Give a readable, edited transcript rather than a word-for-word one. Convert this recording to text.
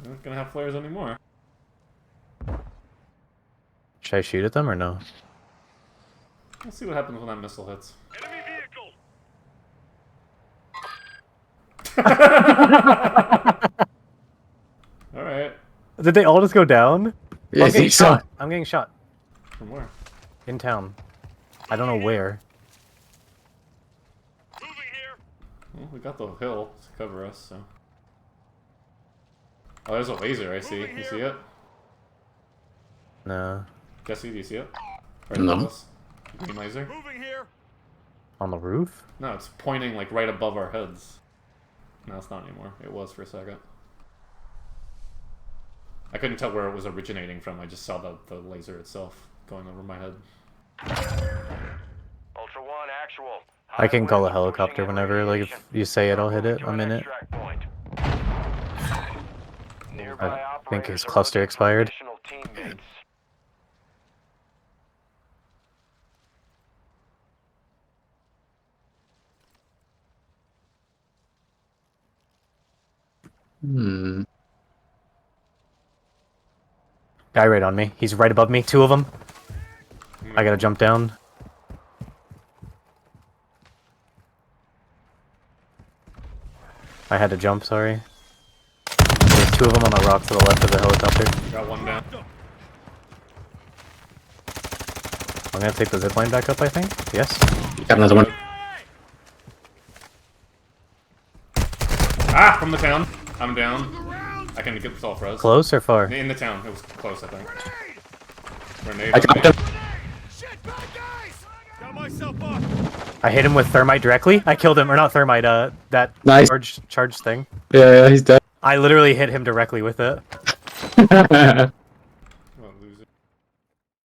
We're not gonna have flares anymore. Should I shoot at them or no? Let's see what happens when that missile hits. Enemy vehicle! Alright. Did they all just go down? Yeah, I I'm getting think so. shot. I'm getting shot. From where? In town. I don't know where. Moving here! Well, we got the hill to cover us, so... Oh, there's a laser, I see. You see it? No. Jesse, do you see it? Right No. above us? Green laser? Moving here! On the roof? No, it's pointing, like, right above our heads. No, it's not anymore. It was for a second. I couldn't tell where it was originating from. I just saw the laser itself going over my head. Ultra One, actual. I can call a helicopter whenever, like, if you say it, I'll hit it. I'm in it. I think his cluster expired. Hmm. Guy right on me. He's right above me. Two of them. I gotta jump down. I had to jump, sorry. There's two of them on the rock to the left of the helicopter. Got one down. I'm gonna take the zipline back up, I think. Yes. Got another one. Ah! From the town! I'm down. I can get this all froze. Close or far? In the town. It was close, I think. Grenade I on got me. him. Shit, bad guys! Got myself up! I hit him with thermite directly. I killed him, or not thermite, that Nice. charge thing. Yeah, he's dead. I literally hit him directly with it.